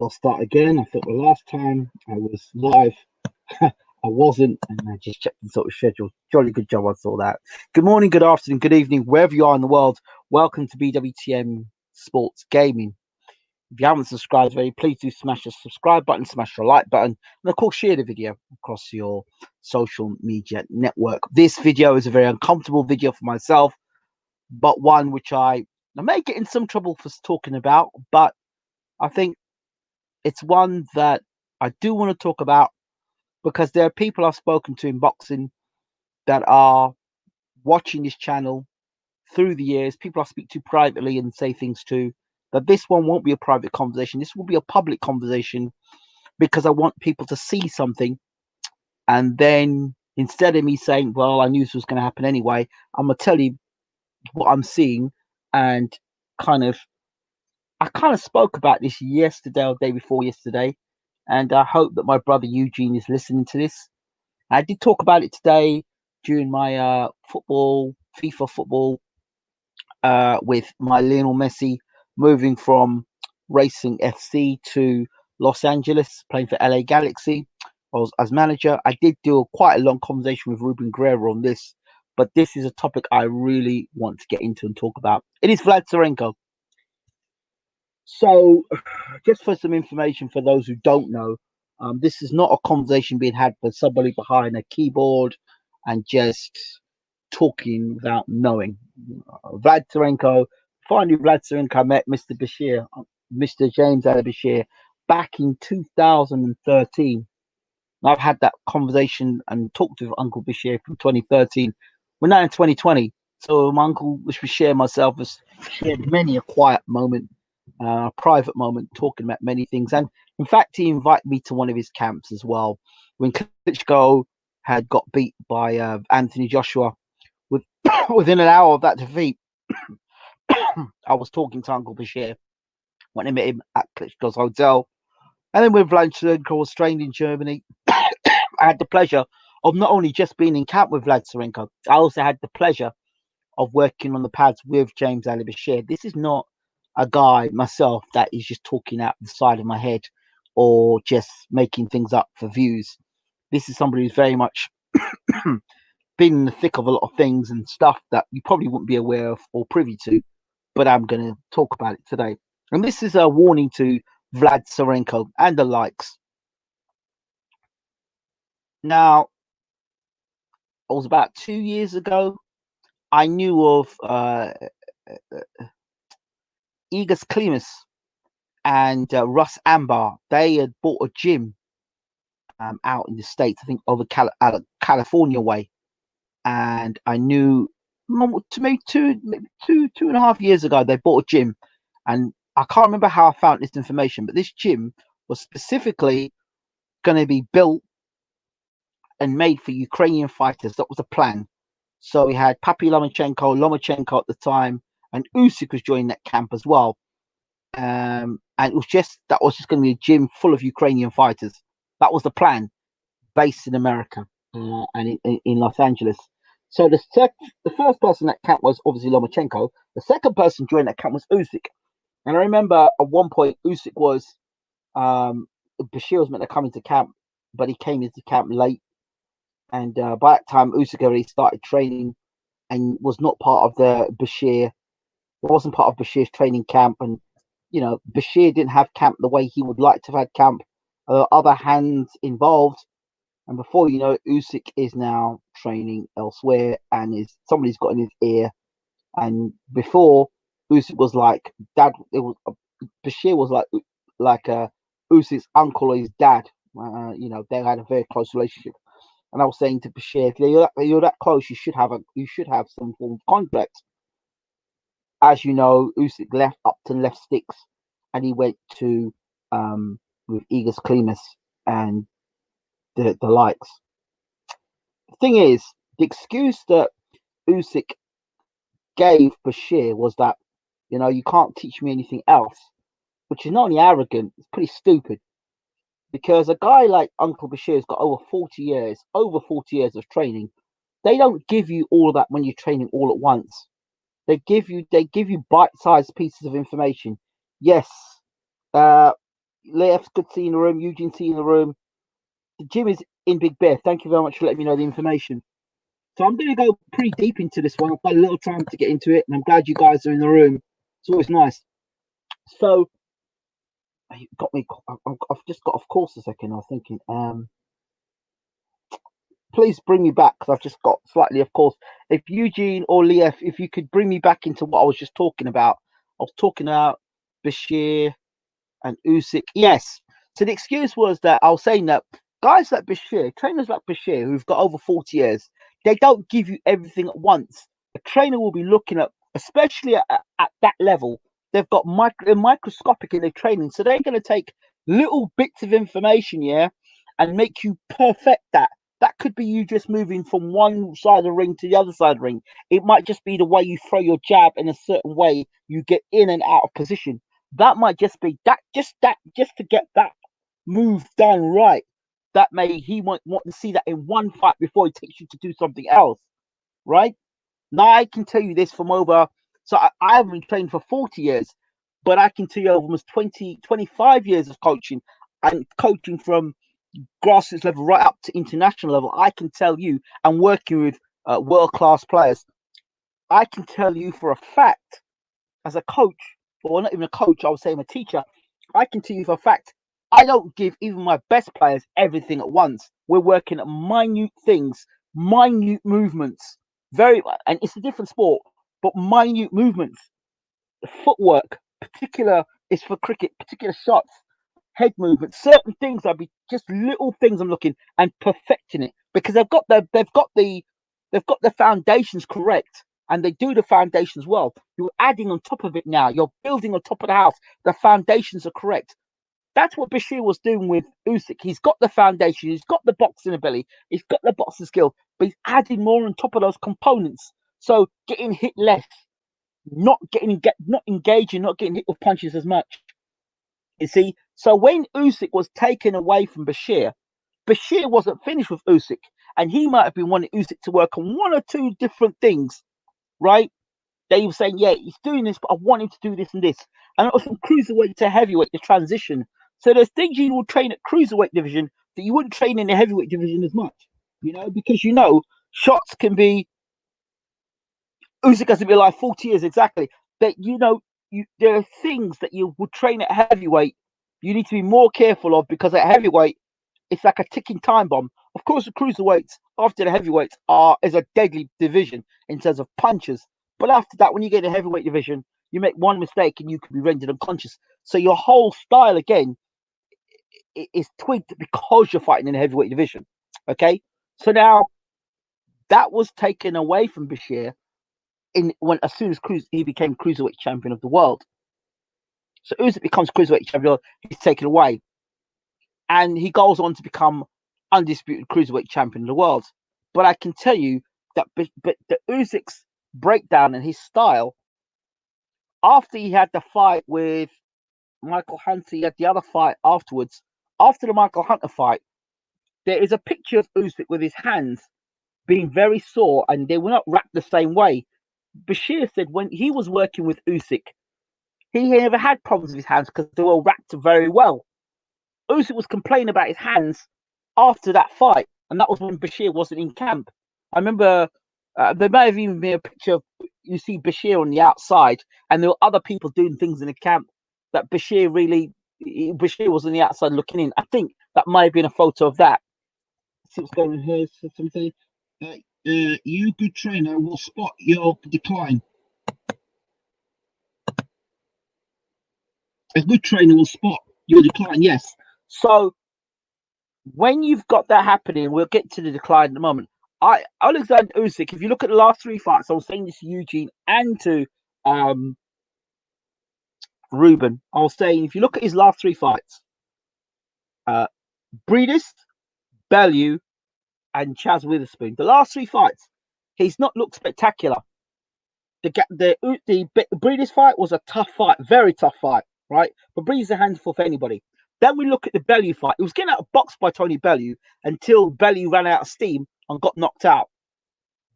I'll start again. I thought the last time I was live, I wasn't, and I just checked the sort of schedule. Jolly good job, I saw that. Good morning, good afternoon, good evening, wherever you are in the world. Welcome to BWTM Sports Gaming. If you haven't subscribed already, please do smash the subscribe button, smash the like button, and of course, share the video across your social media network. This video is a very uncomfortable video for myself, but one which I may get in some trouble for talking about, but I think it's one that I do want to talk about because there are people I've spoken to in boxing that are watching this channel through the years, people I speak to privately and say things to, that this one won't be a private conversation. This will be a public conversation because I want people to see something. And then instead of me saying, well, I knew this was going to happen anyway, I'm going to tell you what I'm seeing. And kind of, I kind of spoke about this yesterday or day before yesterday. And I hope that my brother Eugene is listening to this. I did talk about it today during my FIFA football, with my Lionel Messi moving from Racing FC to Los Angeles, playing for LA Galaxy. I was as manager. I did do quite a long conversation with Ruben Guerrero on this, but this is a topic I really want to get into and talk about. It is Vlad Sirenko. So, just for some information for those who don't know, this is not a conversation being had for somebody behind a keyboard and just talking without knowing. Vlad Sirenko, finally, Vlad Sirenko met Mr. Bashir, Mr. James Ali Bashir, back in 2013. And I've had that conversation and talked with Uncle Bashir from 2013. We're now in 2020. So my uncle Bashir and myself has shared many a quiet moment, a private moment, talking about many things. And in fact, he invited me to one of his camps as well. When Klitschko had got beat by Anthony Joshua, with, within an hour of that defeat, I was talking to Uncle Bashir when I met him at Klitschko's hotel. And then when Vlad Sirenko was trained in Germany, I had the pleasure of not only just being in camp with Vlad Sirenko, I also had the pleasure of working on the pads with James Ali Bashir. This is not a guy, myself, that is just talking out the side of my head or just making things up for views. This is somebody who's very much been in the thick of a lot of things and stuff that you probably wouldn't be aware of or privy to, but I'm going to talk about it today. And this is a warning to Vlad Sirenko and the likes. Now, it was about 2 years ago. I knew of Igor Klimas and Russ Ambar. They had bought a gym out in the States, I think over California way. And I knew to maybe two and a half years ago, they bought a gym. And I can't remember how I found this information, but this gym was specifically going to be built and made for Ukrainian fighters. That was the plan. So we had Papi Lomachenko at the time, and Usyk was joining that camp as well. And it was just going to be a gym full of Ukrainian fighters. That was the plan, based in America and in Los Angeles. So the first person that camp was obviously Lomachenko. The second person joining that camp was Usyk. And I remember at one point Usyk was Bashir was meant to come into camp, but he came into camp late. And by that time, Usyk already started training and was not part of the Bashir. It wasn't part of Bashir's training camp. And, Bashir didn't have camp the way he would like to have had camp. Other hands involved. And before you know it, Usyk is now training elsewhere and somebody's got in his ear. And before, Usyk was like dad. Bashir was like Usyk's uncle or his dad. They had a very close relationship. And I was saying to Bashir, if you're that close, you should have some form of contract. As you know, Usyk left Upton, left Sticks, and he went to with Igor Klimas and the likes. The thing is, the excuse that Usyk gave Bashir was that, you can't teach me anything else, which is not only arrogant, it's pretty stupid. Because a guy like Uncle Bashir's got over 40 years of training. They don't give you all of that when you're training all at once. They give you bite-sized pieces of information. Yes, Leo's good to see you in the room. Eugene, see you in the room. The gym is in Big Bear. Thank you very much for letting me know the information. So I'm going to go pretty deep into this one. I've got a little time to get into it, and I'm glad you guys are in the room. It's always nice. So you got me. I've just got off course a second. I was thinking, please bring me back because I've just got slightly off course. If Eugene or Leah, if you could bring me back into what I was just talking about. I was talking about Bashir and Usyk. Yes. So the excuse was that I was saying that guys like Bashir, trainers like Bashir, who've got over 40 years, they don't give you everything at once. A trainer will be looking at, especially at that level, they've got microscopic in their training. So they're going to take little bits of information, yeah, and make you perfect that. That could be you just moving from one side of the ring to the other side of the ring. It might just be the way you throw your jab in a certain way, you get in and out of position. That might just be just to get that move done right. That may he might want to see that in one fight before he takes you to do something else, right? Now I can tell you this from over, so I haven't been trained for 40 years, but I can tell you over almost 25 years of coaching and coaching from grassroots level right up to international level. I can tell you, and working with world class players, I can tell you for a fact as a coach, or not even a coach, I would say I'm a teacher, I can tell you for a fact, I don't give even my best players everything at once. We're working at minute things, minute movements, and it's a different sport, but minute movements, footwork, particular is for cricket, particular shots, head movements, certain things. I'll be just little things I'm looking and perfecting it because they've got the foundations correct and they do the foundations well. You're adding on top of it now. You're building on top of the house. The foundations are correct. That's what Bashir was doing with Usyk. He's got the foundation. He's got the boxing ability. He's got the boxing skill, but he's adding more on top of those components. So getting hit less, not engaging, not getting hit with punches as much. You see, so when Usyk was taken away from Bashir, Bashir wasn't finished with Usyk, and he might have been wanting Usyk to work on one or two different things, right? They were saying, yeah, he's doing this, but I want him to do this and this. And it was from cruiserweight to heavyweight, the transition. So there's things you will train at cruiserweight division that you wouldn't train in the heavyweight division as much, because shots can be Usyk has to be like 40 years exactly. That there are things that you would train at heavyweight. You need to be more careful of because at heavyweight, it's like a ticking time bomb. Of course, the cruiserweights after the heavyweights is a deadly division in terms of punches. But after that, when you get a heavyweight division, you make one mistake and you can be rendered unconscious. So your whole style again is tweaked because you're fighting in a heavyweight division. Okay, so now that was taken away from Bashir as soon as he became cruiserweight champion of the world. So Usyk becomes cruiserweight champion, he's taken away, and he goes on to become undisputed cruiserweight champion of the world. But I can tell you that, but the Usyk's breakdown and his style after he had the fight with Michael Hunter, he had the other fight afterwards. After the Michael Hunter fight, there is a picture of Usyk with his hands being very sore, and they were not wrapped the same way. Bashir said when he was working with Usyk, he never had problems with his hands because they were wrapped very well. Usyk was complaining about his hands after that fight, and that was when Bashir wasn't in camp. I remember there may have even been a picture of you see Bashir on the outside, and there were other people doing things in the camp that Bashir was on the outside looking in. I think that might have been a photo of that. Let's see what's going on here. Something. You, good trainer, will spot your decline. A good trainer will spot your decline. Yes. So when you've got that happening, we'll get to the decline in a moment. Alexander Usyk, if you look at the last three fights, I was saying this to Eugene and to Ruben. I was saying if you look at his last three fights, Breedis, Bellew, and Chaz Witherspoon. The last three fights, he's not looked spectacular. The Breedis fight was a tough fight, very tough fight, right? But Breedis is a handful for anybody. Then we look at the Bellew fight. He was getting out of box by Tony Bellew until Bellew ran out of steam and got knocked out.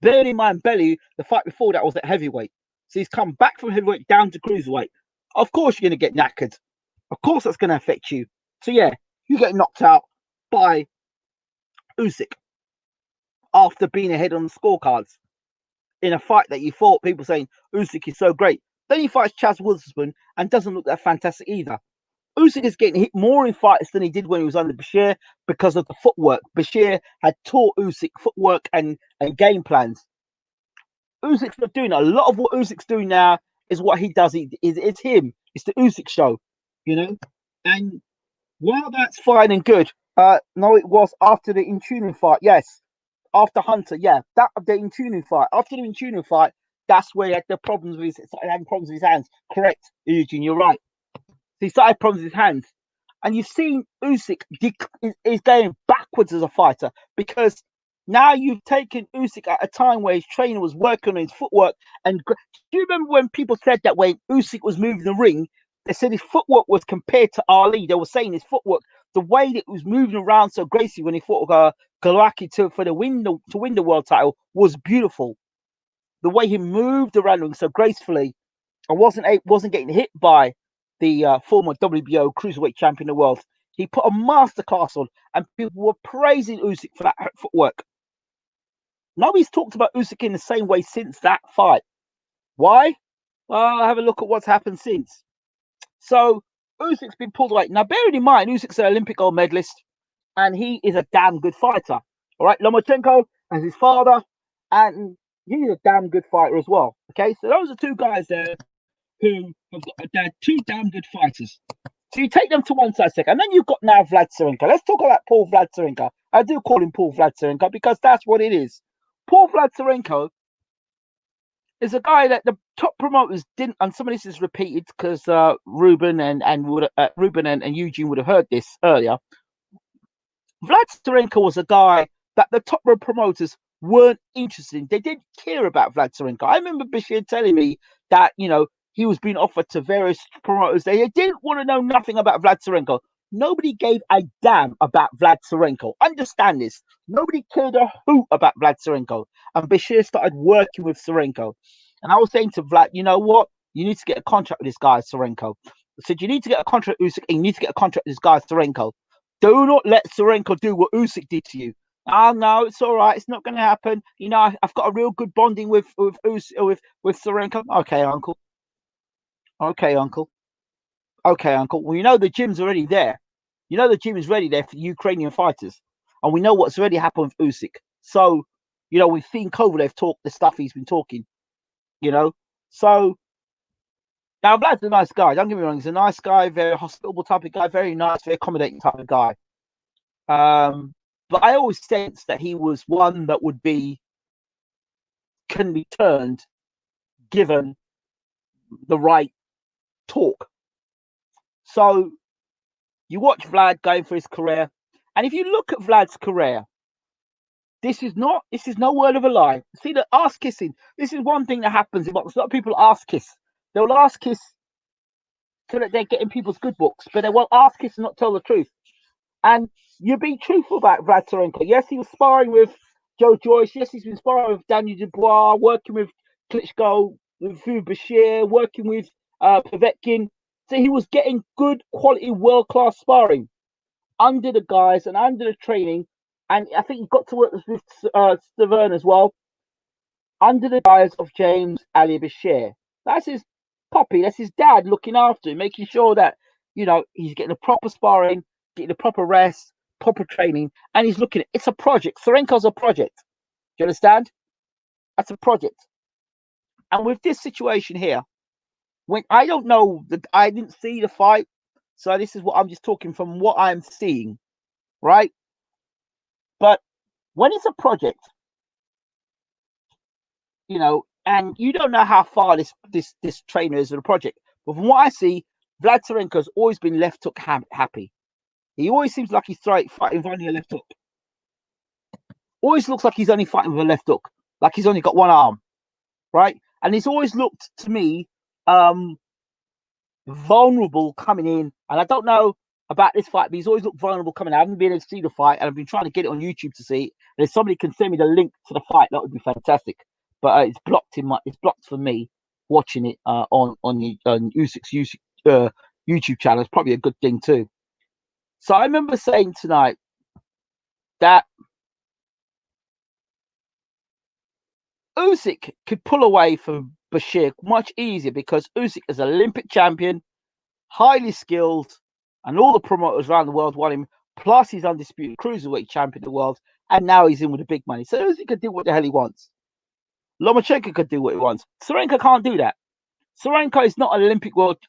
Bearing in mind, Bellew, the fight before that was at heavyweight. So he's come back from heavyweight down to cruiserweight. Of course, you're going to get knackered. Of course, that's going to affect you. So yeah, you get knocked out by Usyk after being ahead on the scorecards in a fight that you thought people saying Usyk is so great. Then he fights Chaz Witherspoon and doesn't look that fantastic either. Usyk is getting hit more in fights than he did when he was under Bashir because of the footwork. Bashir had taught Usyk footwork and game plans. Usyk's not doing it. A lot of what Usyk's doing now is what he does. It's him. It's the Usyk show, you know. And while that's fine and good, no, it was after the Intuning fight. Yes, after Hunter. Yeah, that the Intuning fight. After the Intuning fight, that's where he had the problems with his having problems with his hands. Correct, Eugene. You're right. So he started problems with his hands. And you've seen Usyk is going backwards as a fighter because now you've taken Usyk at a time where his trainer was working on his footwork. And do you remember when people said that when Usyk was moving the ring, they said his footwork was compared to Ali. They were saying his footwork, the way that it was moving around so gracefully when he fought Galaki to win the world title was beautiful. The way he moved around the ring so gracefully and wasn't getting hit by the former WBO cruiserweight champion of the world. He put a masterclass on, and people were praising Usyk for that footwork. Nobody's talked about Usyk in the same way since that fight. Why? Well, have a look at what's happened since. So Usyk's been pulled away. Now, bearing in mind, Usyk's an Olympic gold medalist, and he is a damn good fighter. All right, Lomachenko as his father, and he's a damn good fighter as well. Okay, so those are two guys there who have got they're two damn good fighters. So you take them to one side a second, and then you've got now Vlad Sirenko. Let's talk about Paul Vlad Sirenko. I do call him Paul Vlad Sirenko because that's what it is. Paul Vlad Sirenko is a guy that the top promoters didn't, and some of this is repeated because Ruben and Eugene would have heard this earlier. Vlad Sirenko was a guy that the top promoters weren't interested in. They didn't care about Vlad Sirenko. I remember Bashir telling me that, he was being offered to various promoters. They didn't want to know nothing about Vlad Sirenko. Nobody gave a damn about Vlad Sirenko. Understand this. Nobody cared a hoot about Vlad Sirenko. And Bashir started working with Sirenko. And I was saying to Vlad, you know what? You need to get a contract with this guy, Sirenko. I said, you need to get a contract with Usyk, and you need to get a contract with this guy, Sirenko. Do not let Sirenko do what Usyk did to you. Oh no, it's all right. It's not going to happen. I've got a real good bonding with Sirenko. Okay, uncle. Okay, uncle. Okay, uncle. Well, the gym's already there. The gym is ready there for the Ukrainian fighters, and we know what's already happened with Usyk. So, we've seen Kovalev talk the stuff he's been talking. So now Vlad's a nice guy. Don't get me wrong. He's a nice guy, very hospitable type of guy, very nice, very accommodating type of guy. But I always sensed that he was one that can be turned given the right talk. So you watch Vlad going for his career, and if you look at Vlad's career, this is no word of a lie. See, the ass kissing. This is one thing that happens in boxing. A lot of people ass kiss. They'll ass kiss so that they're getting people's good books, but they will ass kiss and not tell the truth. And you're being truthful about Vlad Sirenko. Yes, he was sparring with Joe Joyce. Yes, he's been sparring with Daniel Dubois, working with Klitschko, with Bashir, working with Povetkin. So he was getting good quality, world-class sparring under the guys and under the training. And I think he got to work with Stavern as well, under the guise of James Ali Bashir. That's his puppy. That's his dad looking after him, making sure that, he's getting the proper sparring, getting the proper rest, proper training, and he's looking at it's a project. Sirenko's a project. Do you understand? That's a project. And with this situation here, when I don't know that I didn't see the fight, so this is what I'm just talking from what I'm seeing, right? But when it's a project, and you don't know how far this trainer is with the project, but from what I see, Vlad Sirenko's always been left hook happy. He always seems like he's fighting with only a left hook. Always looks like he's only fighting with a left hook, like he's only got one arm, right? And he's always looked to me vulnerable coming in. And I don't know about this fight, but he's always looked vulnerable coming in. I haven't been able to see the fight, and I've been trying to get it on YouTube to see it. And if somebody can send me the link to the fight, that would be fantastic. But it's blocked for me watching it on Usyk's YouTube channel. It's probably a good thing too. So I remember saying tonight that Usyk could pull away from Bashir much easier because Usyk is an Olympic champion, highly skilled, and all the promoters around the world want him. Plus, he's undisputed cruiserweight champion of the world, and now he's in with the big money. So Usyk could do what the hell he wants. Lomachenko could do what he wants. Sirenko can't do that. Sirenko is not an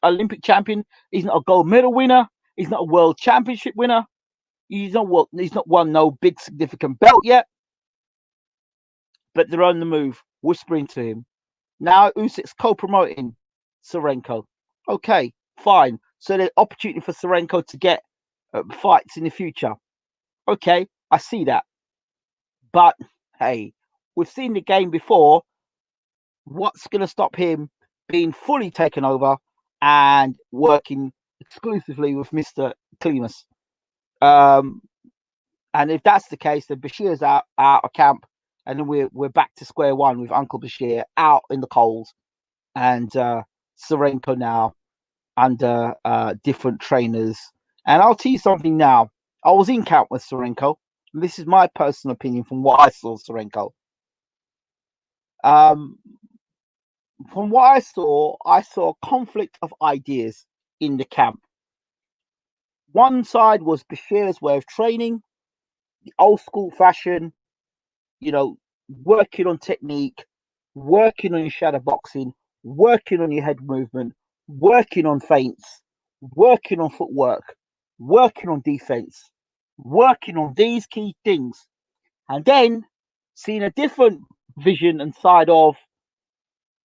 Olympic champion. He's not a gold medal winner. He's not a world championship winner. He's not won no big significant belt yet. But they're on the move, whispering to him. Now Usyk's co-promoting Sirenko. Okay, fine. So there's opportunity for Sirenko to get fights in the future. Okay, I see that. But hey, we've seen the game before. What's going to stop him being fully taken over and working exclusively with Mr. Klimas? And if that's the case, then Bashir's out of camp, and then we're back to square one with Uncle Bashir out in the cold, and Sirenko now under different trainers. And I'll tell you something now. I was in camp with Sirenko. And this is my personal opinion from what I saw Sirenko. From what I saw a conflict of ideas in the camp. One side was Bashir's way of training, the old school fashion, working on technique, working on your shadow boxing, working on your head movement, working on feints, working on footwork, working on defense, working on these key things, and then seeing a different vision and side of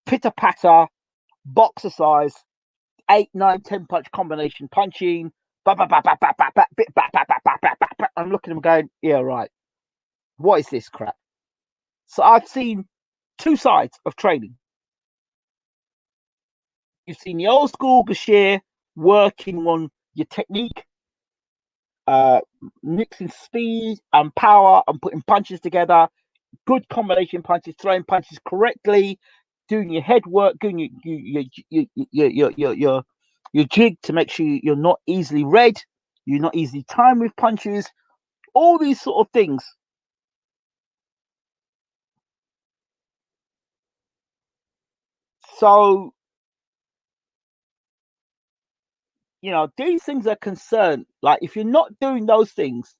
pitter patter, boxer size, 8, 9, 10 punch combination punching. I'm looking at him going, yeah, right. What is this crap? So I've seen two sides of training. You've seen the old school Bashir working on your technique, mixing speed and power and putting punches together, good combination punches, throwing punches correctly, doing your head work, doing your jig to make sure you're not easily read, you're not easily timed with punches, all these sort of things. So, these things are concerned. Like, if you're not doing those things,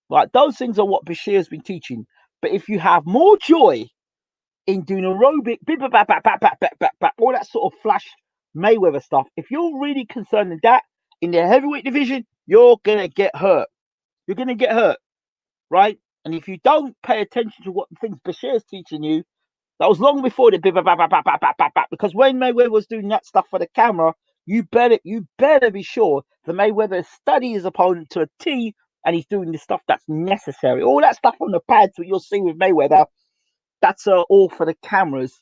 like, those things are what Bashir has been teaching. But if you have more joy in doing aerobic, all that sort of flash Mayweather stuff, if you're really concerned in that, in the heavyweight division, you're going to get hurt. You're going to get hurt, right? And if you don't pay attention to what the things Bashir's teaching you, that was long before the because when Mayweather was doing that stuff for the camera, you better be sure that Mayweather studies his opponent to a T, and he's doing the stuff that's necessary. All that stuff on the pads that you'll see with Mayweather, that's all for the cameras.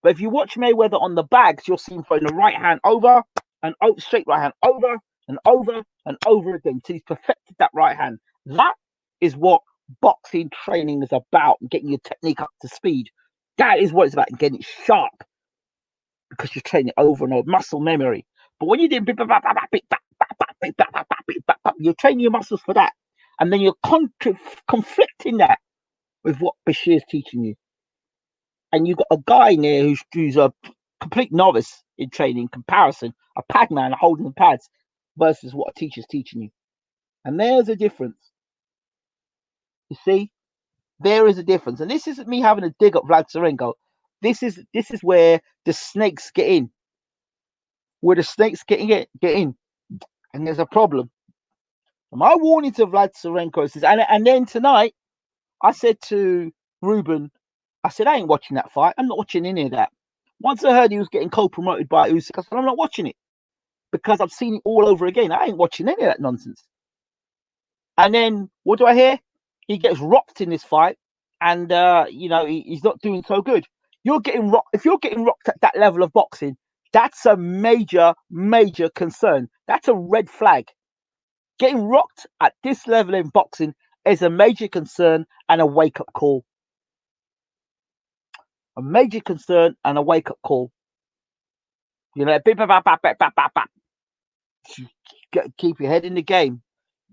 But if you watch Mayweather on the bags, you'll see him throwing the right hand over and over, straight right hand over and over and over again until he's perfected that right hand. That is what boxing training is about, getting your technique up to speed. That is what it's about, getting it sharp, because you're training over and over, muscle memory. But when you do, you're training your muscles for that, and then you're conflicting that with what Bashir is teaching you. And you've got a guy in there who's a complete novice in training comparison, a pad man holding the pads versus what a teacher's teaching you. And there's a difference. You see, there is a difference. And this isn't me having a dig at Vlad Sirenko. This is where the snakes get in. Where the snakes get in. And there's a problem. And my warning to Vlad Sirenko is, and then tonight, I said to Ruben, I said, I ain't watching that fight. I'm not watching any of that. Once I heard he was getting co-promoted by Usyk, I said, I'm not watching it, because I've seen it all over again. I ain't watching any of that nonsense. And then what do I hear? He gets rocked in this fight, and he's not doing so good. You're getting rocked. If you're getting rocked at that level of boxing, that's a major, major concern. That's a red flag. Getting rocked at this level in boxing is a major concern and a wake-up call. A major concern and a wake-up call. Keep your head in the game.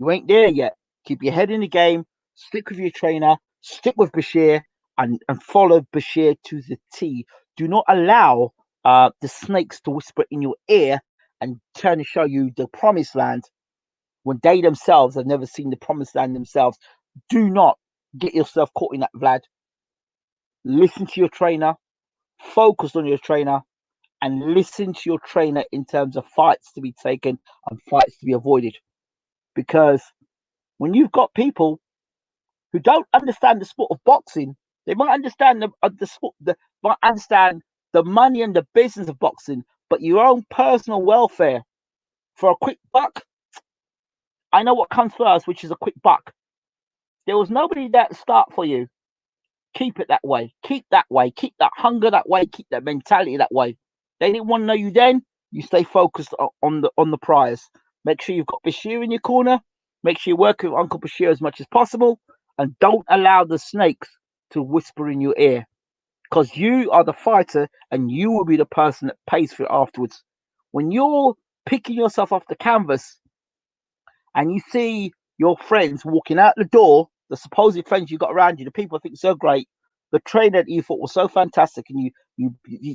You ain't there yet. Keep your head in the game. Stick with your trainer. Stick with Bashir, and follow Bashir to the T. Do not allow the snakes to whisper in your ear and turn to show you the promised land when they themselves have never seen the promised land themselves. Do not get yourself caught in that, Vlad. Listen to your trainer. Focus on your trainer, and listen to your trainer in terms of fights to be taken and fights to be avoided. Because when you've got people who don't understand the sport of boxing, they might understand the sport, might understand the money and the business of boxing, but your own personal welfare for a quick buck. I know what comes first, which is a quick buck. There was nobody that start for you. Keep it that way. Keep that way. Keep that hunger that way. Keep that mentality that way. They didn't want to know you then. You stay focused on the prize. Make sure you've got Bashir in your corner. Make sure you work with Uncle Bashir as much as possible, and don't allow the snakes to whisper in your ear, because you are the fighter, and you will be the person that pays for it afterwards. When you're picking yourself off the canvas, and you see your friends walking out the door, the supposed friends you got around you, the people I think so great, the trainer that you thought was so fantastic, and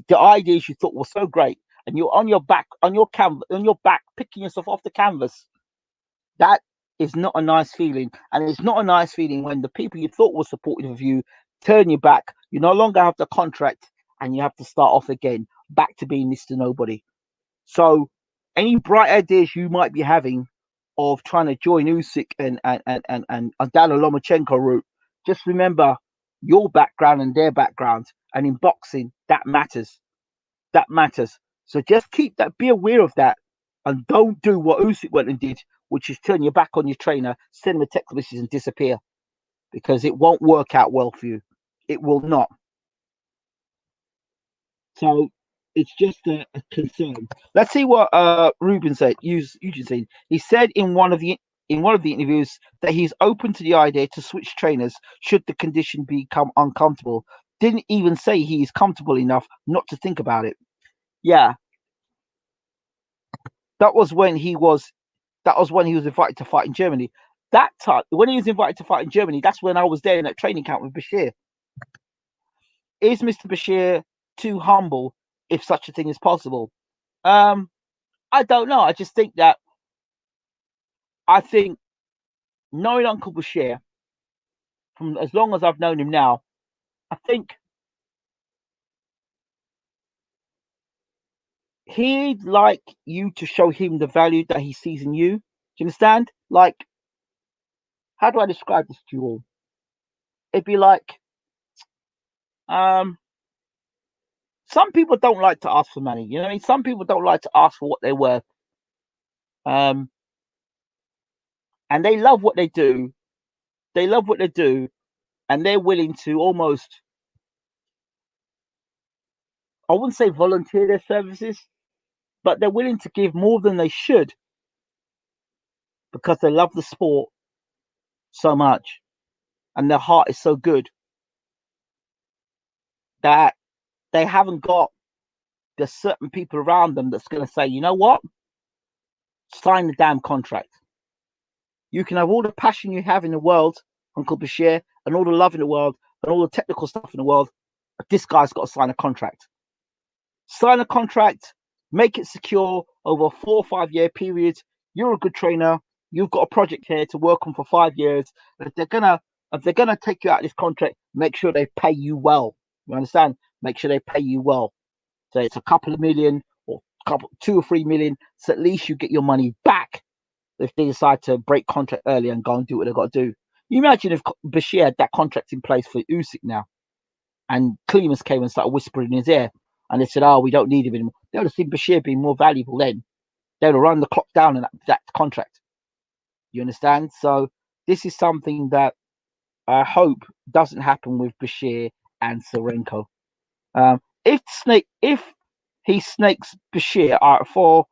the ideas you thought were so great, and you're on your back, on your back, picking yourself off the canvas. That is not a nice feeling, and it's not a nice feeling when the people you thought were supportive of you turn you back. You no longer have the contract, and you have to start off again, back to being Mr. Nobody. So, any bright ideas you might be having of trying to join Usyk and down the Lomachenko route, just remember your background and their background. And in boxing, that matters. That matters. So just keep that, be aware of that, and don't do what Usyk went and did, which is turn your back on your trainer, send him a text message, and disappear, because it won't work out well for you. It will not. So it's just a concern. Let's see what Ruben said. Eugene said. He said in one of the interviews that he's open to the idea to switch trainers should the condition become uncomfortable. Didn't even say he is comfortable enough not to think about it. Yeah, that was when he was invited to fight in Germany. That time when he was invited to fight in Germany, that's when I was there in that training camp with Bashir. Is Mr. Bashir too humble, if such a thing is possible? Um, I don't know. I just think that I think knowing Uncle Bashir from as long as I've known him now, I think he'd like you to show him the value that he sees in you. Do you understand? Like, how do I describe this to you all? It'd be like, um, some people don't like to ask for money. You know what I mean? Some people don't like to ask for what they're worth. Um, and they love what they do. They love what they do, and they're willing to almost, I wouldn't say volunteer their services, but they're willing to give more than they should because they love the sport so much, and their heart is so good that they haven't got the certain people around them that's going to say, you know what, sign the damn contract. You can have all the passion you have in the world, Uncle Bashir, and all the love in the world, and all the technical stuff in the world, but this guy's got to sign a contract. Sign a contract, make it secure over a 4 or 5 year period. You're a good trainer. You've got a project here to work on for 5 years. And if they're gonna take you out of this contract, make sure they pay you well. You understand? Make sure they pay you well. So it's a couple of million or couple 2 or 3 million. So at least you get your money back if they decide to break contract early and go and do what they've got to do. You imagine if Bashir had that contract in place for Usyk now, and Clemens came and started whispering in his ear, and they said, "Oh, we don't need him anymore." They would have seen Bashir being more valuable then. They would have run the clock down in that contract. You understand? So this is something that I hope doesn't happen with Bashir and Sirenko. If he snakes Bashir for,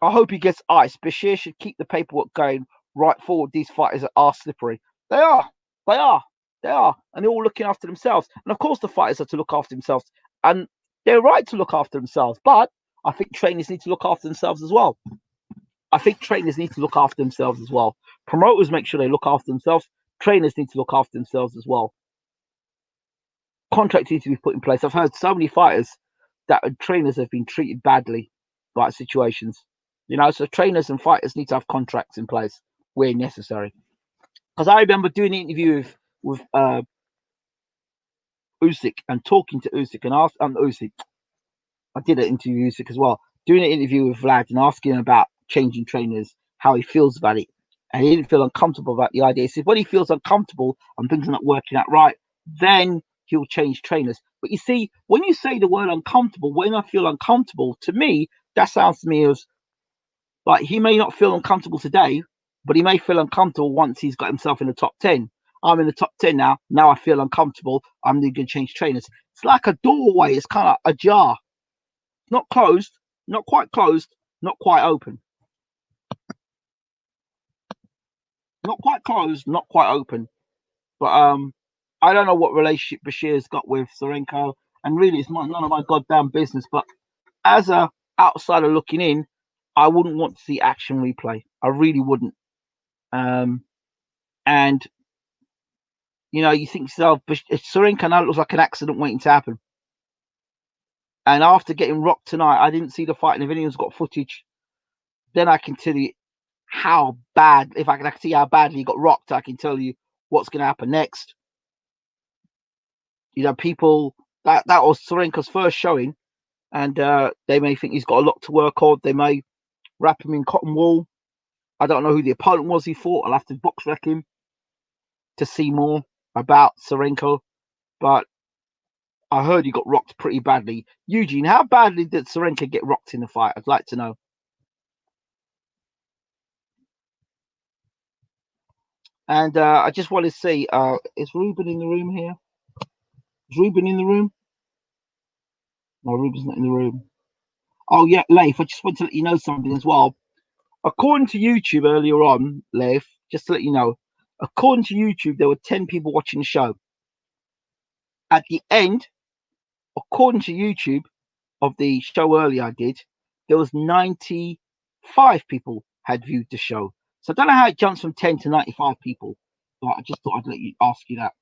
I hope he gets iced. Bashir should keep the paperwork going right forward. These fighters are slippery. They are. They are. They are. And they're all looking after themselves. And of course, the fighters are to look after themselves. And they're right to look after themselves. But I think trainers need to look after themselves as well. I think trainers need to look after themselves as well. Promoters make sure they look after themselves. Trainers need to look after themselves as well. Contracts need to be put in place. I've heard so many fighters that trainers have been treated badly by situations. So trainers and fighters need to have contracts in place where necessary. Because I remember doing an interview with Usyk and talking to Usyk and asked Usyk. I did an interview with Usyk as well, doing an interview with Vlad and asking him about changing trainers, how he feels about it, and he didn't feel uncomfortable about the idea. He said when he feels uncomfortable and things are not working out right, then he'll change trainers. But you see, when you say the word uncomfortable, when I feel uncomfortable, to me that sounds to me as like he may not feel uncomfortable today, but he may feel uncomfortable once he's got himself in the top 10. I'm in the top 10 now. Now I feel uncomfortable. I'm going to change trainers. It's like a doorway. It's kind of ajar. Not closed, not quite closed, not quite open. Not quite closed, not quite open. But I don't know what relationship Bashir's got with Sirenko, and really it's none of my goddamn business. But as a outsider looking in, I wouldn't want to see action replay. I really wouldn't. And you think to yourself, Sirenko now looks like an accident waiting to happen. And after getting rocked tonight, I didn't see the fight, and if anyone's got footage, then I can tell you how bad. If I can see how badly he got rocked, I can tell you what's going to happen next. People that was Sirenko's first showing, and they may think he's got a lot to work on. They may wrap him in cotton wool. I don't know who the opponent was he fought. I'll have to box rec him to see more about Sirenko. But I heard he got rocked pretty badly. Eugene, how badly did Sirenko get rocked in the fight? I'd like to know. And I just want to see, is Ruben in the room here? Is Ruben in the room? No, Ruben's not in the room. Oh, yeah, Leif, I just want to let you know something as well. According to YouTube earlier on, Leif, just to let you know, according to YouTube, there were 10 people watching the show. At the end, according to YouTube, of the show earlier I did, there was 95 people had viewed the show. So I don't know how it jumps from 10 to 95 people, but I just thought I'd ask you that.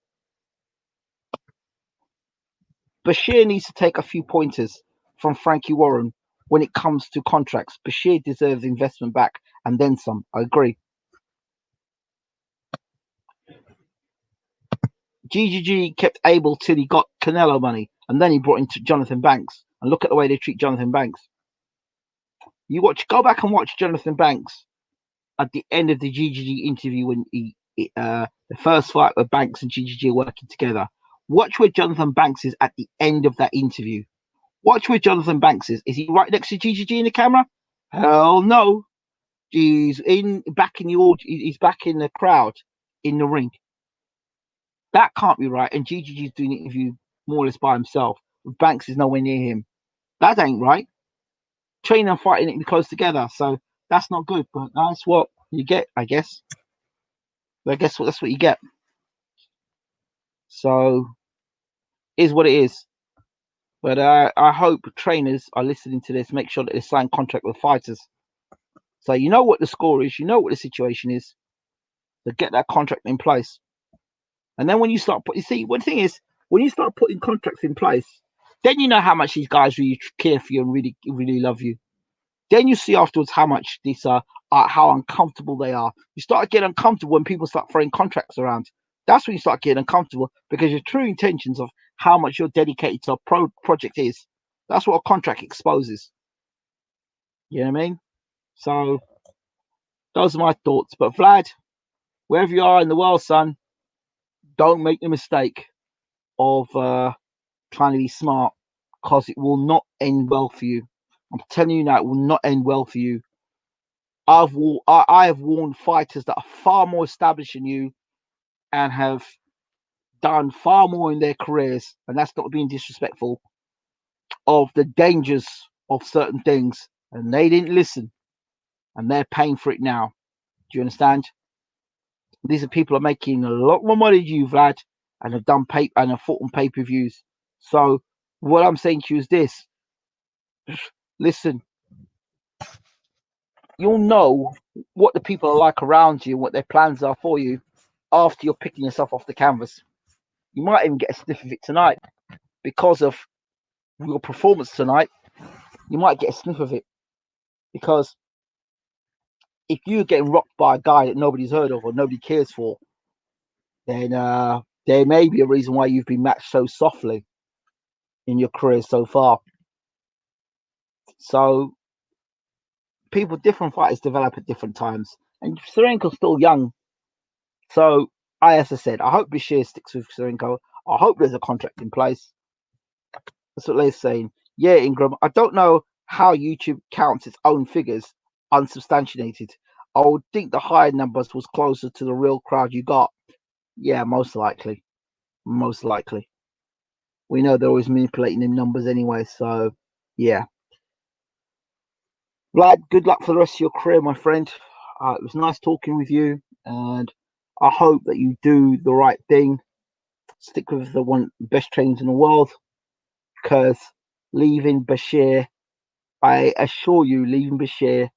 Bashir needs to take a few pointers from Frankie Warren when it comes to contracts. Bashir deserves investment back and then some. I agree. GGG kept Abel till he got Canelo money, and then he brought in Jonathan Banks. And look at the way they treat Jonathan Banks. Go back and watch Jonathan Banks at the end of the GGG interview when the first fight where Banks and GGG are working together. Watch where Jonathan Banks is at the end of that interview. Watch where Jonathan Banks is. Is he right next to GGG in the camera? Hell no. He's back in the crowd in the ring. That can't be right. And GGG's doing the interview more or less by himself. Banks is nowhere near him. That ain't right. Training and fighting it close together. So that's not good. But that's what you get, I guess. I guess that's what you get. So is what it is. But I hope trainers are listening to this. Make sure that they sign contract with fighters. So you know what the score is. You know what the situation is. So get that contract in place. And then when you start one thing is when you start putting contracts in place, then you know how much these guys really care for you and really, really love you. Then you see afterwards how much these are how uncomfortable they are. You start getting uncomfortable when people start throwing contracts around. That's when you start getting uncomfortable because your true intentions of how much you're dedicated to a project is. That's what a contract exposes. You know what I mean? So those are my thoughts. But Vlad, wherever you are in the world, son, don't make the mistake of trying to be smart because it will not end well for you. I'm telling you now, it will not end well for you. I have warned fighters that are far more established than you and have done far more in their careers, and that's not being disrespectful, of the dangers of certain things, and they didn't listen, and they're paying for it now. Do you understand? These are people are making a lot more money than you, Vlad, and have done and have fought on pay-per-views. So what I'm saying to you is this: listen, you'll know what the people are like around you, what their plans are for you after you're picking yourself off the canvas. You might even get a sniff of it tonight because of your performance tonight. You might get a sniff of it because if you're getting rocked by a guy that nobody's heard of or nobody cares for, then there may be a reason why you've been matched so softly in your career so far. So different fighters develop at different times, and Sirenko's still young. So as I said, I hope Bashir sticks with Sirenko. I hope there's a contract in place. That's what they're saying. Yeah, Ingram. I don't know how YouTube counts its own figures unsubstantiated. I would think the higher numbers was closer to the real crowd you got. Yeah, most likely. Most likely. We know they're always manipulating them numbers anyway, so yeah. Vlad, good luck for the rest of your career, my friend. It was nice talking with you, and I hope that you do the right thing. Stick with the one best trainers in the world, because leaving Bashir, I assure you, leaving Bashir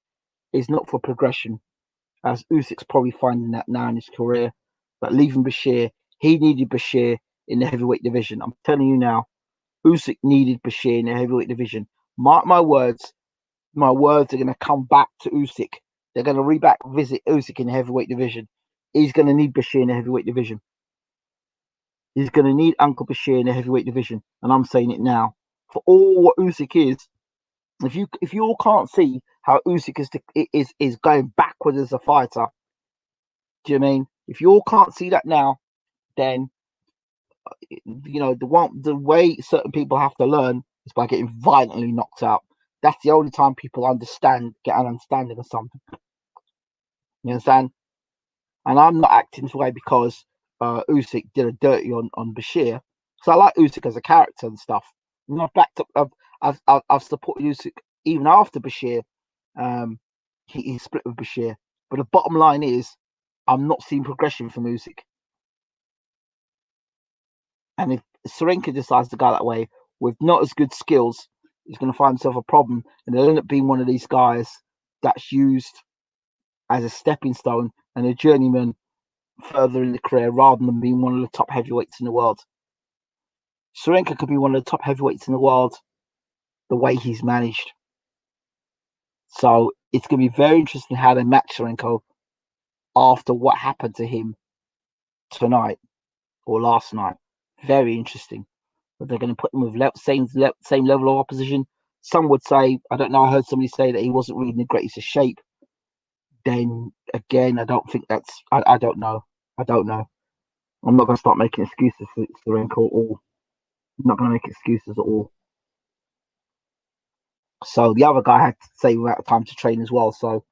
is not for progression, as Usyk's probably finding that now in his career. But leaving Bashir, he needed Bashir in the heavyweight division. I'm telling you now, Usyk needed Bashir in the heavyweight division. Mark my words. My words are going to come back to Usyk. They're going to visit Usyk in the heavyweight division. He's going to need Bashir in the heavyweight division. He's going to need Uncle Bashir in the heavyweight division, and I'm saying it now. For all what Usyk is, if you all can't see how Usyk is going backwards as a fighter, do you know what I mean? If you all can't see that now, then the way certain people have to learn is by getting violently knocked out. That's the only time people get an understanding of something. You understand? And I'm not acting this way because Usyk did a dirty on Bashir. So I like Usyk as a character and stuff. I've backed up. I've supported Usyk even after Bashir. He split with Bashir. But the bottom line is, I'm not seeing progression from Usyk. And if Sirenko decides to go that way with not as good skills, he's going to find himself a problem, and he'll end up being one of these guys that's used as a stepping stone and a journeyman further in the career rather than being one of the top heavyweights in the world. Sirenko could be one of the top heavyweights in the world the way he's managed. So it's going to be very interesting how they match Sirenko after what happened to him tonight or last night. Very interesting. But they're going to put him with same level of opposition. Some would say, I don't know, I heard somebody say that he wasn't really in the greatest of shape. Then again, I don't think I don't know. I don't know. I'm not going to start making excuses for Sirenko at all. I'm not going to make excuses at all. So the other guy had to say without time to train as well. So,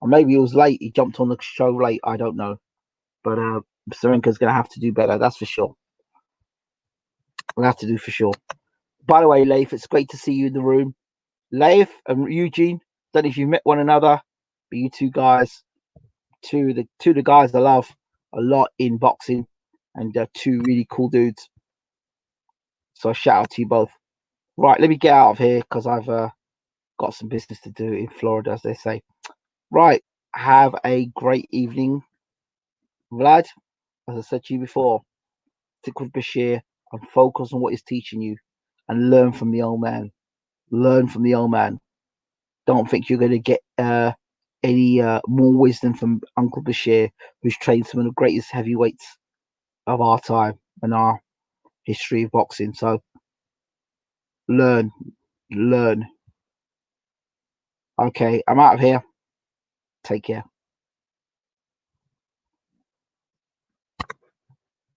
or maybe he was late. He jumped on the show late. I don't know. But Sirenko's going to have to do better. That's for sure. We'll have to do for sure. By the way, Leif, it's great to see you in the room. Leif and Eugene, don't know if you've met one another, but you two guys, two of the guys I love a lot in boxing, and two really cool dudes. So shout out to you both. Right, let me get out of here because I've got some business to do in Florida, as they say. Right, have a great evening, Vlad. As I said to you before, stick with Bashir and focus on what he's teaching you, and learn from the old man. Learn from the old man. Don't think you're going to get any more wisdom from Uncle Bashir, who's trained some of the greatest heavyweights of our time and our history of boxing. So learn. Okay, I'm out of here. Take care.